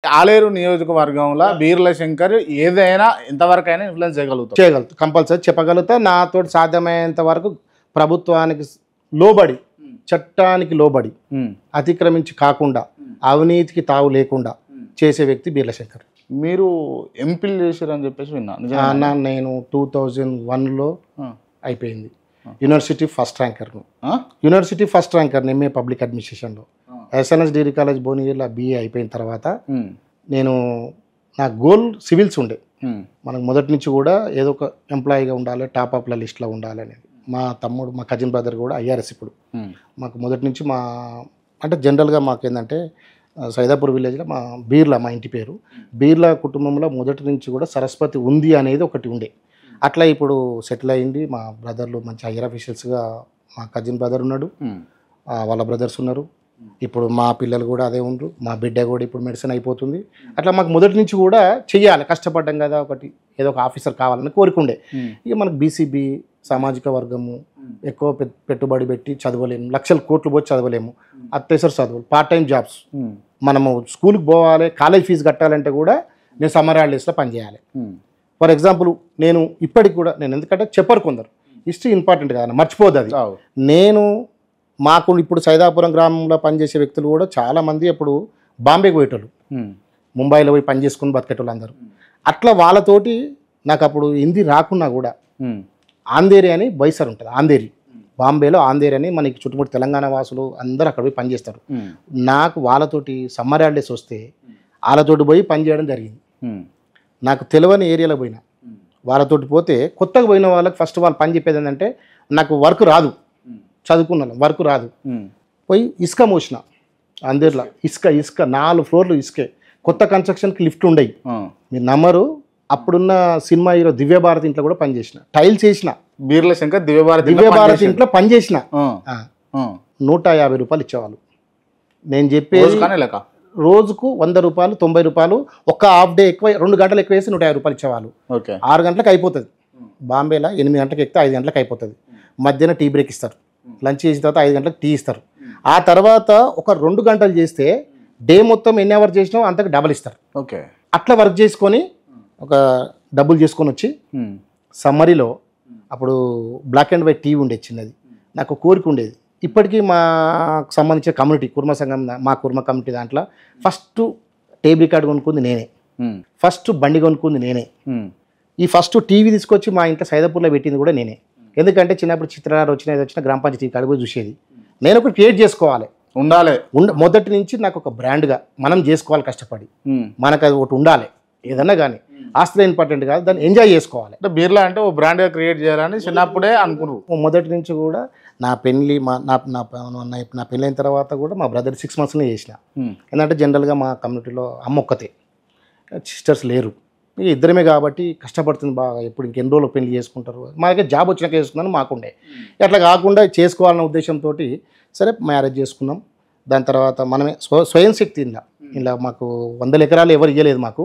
ఆలేరు నియోజకవర్గంలో బీర్ల శంకర్ ఏదైనా ఎంతవరకైనా ఇన్ఫ్లుయెన్స్ చేయగలుగుతారు కంపల్సరీ చెప్పగలుగుతా. నాతో సాధ్యమైనంత వరకు ప్రభుత్వానికి లోబడి, చట్టానికి లోబడి, అతిక్రమించి కాకుండా, అవినీతికి తావు లేకుండా చేసే వ్యక్తి బీర్ల శంకర్. మీరు ఎంపీలు చేశారని చెప్పేసి విన్నా. నేను 2001లో అయిపోయింది. యూనివర్సిటీ ఫస్ట్ ర్యాంకర్ని ఎంఏ పబ్లిక్ అడ్మినిస్ట్రేషన్లో. ఎస్ఎన్ఎస్ డిగ్రీ కాలేజ్ భువనగిరిలో BA అయిపోయిన తర్వాత నేను నా గోల్ సివిల్స్ ఉండే. మనకు మొదటి నుంచి కూడా ఏదో ఒక ఎంప్లాయీగా ఉండాలి, టాప్అప్ల లిస్ట్లో ఉండాలి అనేది. మా తమ్ముడు, మా కజిన్ బ్రదర్ కూడా IRS. ఇప్పుడు మాకు మొదటి నుంచి అంటే జనరల్గా మాకు ఏంటంటే సైదాపూర్ విలేజ్లో మా ఇంటి పేరు బీర్లా కుటుంబంలో మొదటి నుంచి కూడా సరస్వతి ఉంది అనేది ఒకటి ఉండే. అట్లా ఇప్పుడు సెటిల్ అయ్యింది. మా బ్రదర్లు మంచి హైయర్ ఆఫీషియల్స్గా మా కజిన్ బ్రదర్ ఉన్నాడు, వాళ్ళ బ్రదర్స్ ఉన్నారు. ఇప్పుడు మా పిల్లలు కూడా అదే ఉండరు. మా బిడ్డ కూడా ఇప్పుడు మెడిసిన్ అయిపోతుంది. అట్లా మాకు మొదటి నుంచి కూడా చెయ్యాలి, కష్టపడ్డాం కదా, ఏదో ఒక ఆఫీసర్ కావాలని కోరుకుండే. ఇక మనకు BCB సామాజిక వర్గము ఎక్కువ పెట్టుబడి పెట్టి చదవలేము, లక్షల కోట్లు పోయి చదవలేము, అత్యవసర చదువులు, పార్ట్ టైం జాబ్స్. మనము స్కూల్కి పోవాలి, కాలేజ్ ఫీజు కట్టాలంటే కూడా నేను సమ్మర్ హాలిడేస్లో పనిచేయాలి. ఫర్ ఎగ్జాంపుల్ నేను ఇప్పటికి కూడా ఎందుకంటే చెప్పరు కొందరు, హిస్టరీ ఇంపార్టెంట్ కదా, మర్చిపోద్ది అది. మాకు ఇప్పుడు సైదాపురం గ్రామంలో పనిచేసే వ్యక్తులు కూడా చాలామంది అప్పుడు బాంబేకి పోయేటోళ్ళు, ముంబైలో పోయి పని చేసుకుని బతికేటోళ్ళు అందరూ. అట్లా వాళ్ళతోటి నాకు అప్పుడు హిందీ రాకున్నా కూడా ఆంధేరి అని బైసర్ ఉంటుంది, ఆంధేరి, బాంబేలో ఆంధేరి అని మనకి చుట్టుముట్టు తెలంగాణ వాసులు అందరూ అక్కడ పోయి పనిచేస్తారు. నాకు వాళ్ళతోటి సమ్మర్ హాలిడేస్ వస్తే వాళ్ళతోటి పోయి పని చేయడం జరిగింది. నాకు తెలియని ఏరియాలో పోయినా వాళ్ళతోటి పోతే, కొత్తగా పోయిన వాళ్ళకి ఫస్ట్ వాళ్ళు పని చెప్పేది ఏంటంటే నాకు వర్క్ రాదు, చదువుకున్నాను, వర్క్ రాదు. పోయి ఇసుక మోసిన అందరిలో, ఇసుక 4 ఫ్లోర్లు ఇసుకే. కొత్త కన్స్ట్రక్షన్కి లిఫ్ట్లు ఉండయి, మీరు నమ్మరు. అప్పుడున్న సినిమా హీరో దివ్యభారతి ఇంట్లో కూడా పనిచేసిన, టైల్స్ వేసిన. బీర్ల శంకర్ దివ్యభారతి ఇంట్లో పనిచేసిన. 150 రూపాయలు ఇచ్చేవాళ్ళు. నేను చెప్పేది రోజుకు 100 రూపాయలు, 90 రూపాయలు. ఒక హాఫ్ డే ఎక్కువ, 2 గంటలు ఎక్కువ వేసి 150 రూపాయలు ఇచ్చేవాళ్ళు. 6 గంటలకు అయిపోతుంది. బాంబేలో 8 గంటలకు ఎక్కితే 5 గంటలకు అయిపోతుంది. మధ్యాహ్నం టీ బ్రేక్ ఇస్తారు, లంచ్ చేసిన తర్వాత 5 గంటలకు టీ ఇస్తారు. ఆ తర్వాత ఒక 2 గంటలు చేస్తే డే మొత్తం ఎన్ని అవర్స్ చేసినా అంతకు డబల్ ఇస్తారు. అట్లా వర్క్ చేసుకొని ఒక డబ్బులు చేసుకొని వచ్చి సమ్మరీలో అప్పుడు బ్లాక్ అండ్ వైట్ టీవీ ఉండేది చిన్నది. నాకు కోరిక ఉండేది. ఇప్పటికీ మాకు సంబంధించిన కమ్యూనిటీ కుర్మ సంఘం, మా కుర్మ కమ్యూనిటీ దాంట్లో ఫస్ట్ టేబుల్ రికార్డ్ కొనుక్కుంది నేనే, ఫస్ట్ బండి కొనుక్కుంది నేనే, ఈ ఫస్ట్ టీవీ తీసుకొచ్చి మా ఇంట్లో సైదాపూర్లో పెట్టింది కూడా నేనే. ఎందుకంటే చిన్నప్పుడు చిత్రాలు వచ్చిన గ్రామ పంచాయతీ కాడికి పోయి చూసేది. నేను ఒకటి క్రియేట్ చేసుకోవాలి, ఉండాలి. మొదటి నుంచి నాకు ఒక బ్రాండ్గా మనం చేసుకోవాలి, కష్టపడి మనకు అది ఒకటి ఉండాలి. ఏదన్నా కానీ ఆస్తులు ఇంపార్టెంట్ కాదు, దాన్ని ఎంజాయ్ చేసుకోవాలి. బీర్లా అంటే ఓ బ్రాండ్గా క్రియేట్ చేయాలని చిన్నప్పుడే అనుకున్నారు. మొదటి నుంచి కూడా నా పెళ్ళి నా పెళ్ళైన తర్వాత కూడా మా బ్రదర్ 6 monthsలో చేసిన. ఎందుకంటే జనరల్గా మా కమ్యూనిటీలో అమ్మ ఒక్కతే, సిస్టర్స్ లేరు, ఇద్దరమే కాబట్టి కష్టపడుతుంది బాగా. ఎప్పుడు ఇంకెన్ని రోజులు పెళ్లి చేసుకుంటారు, మా దగ్గర జాబ్ వచ్చినాక చేసుకున్నాను మాకుండే. అట్లా కాకుండా చేసుకోవాలన్న ఉద్దేశంతో సరే మ్యారేజ్ చేసుకున్నాం. దాని తర్వాత మనమే స్వయం శక్తి ఇలా మాకు 100 ఎకరాలు ఎవరు ఇవ్వలేదు మాకు.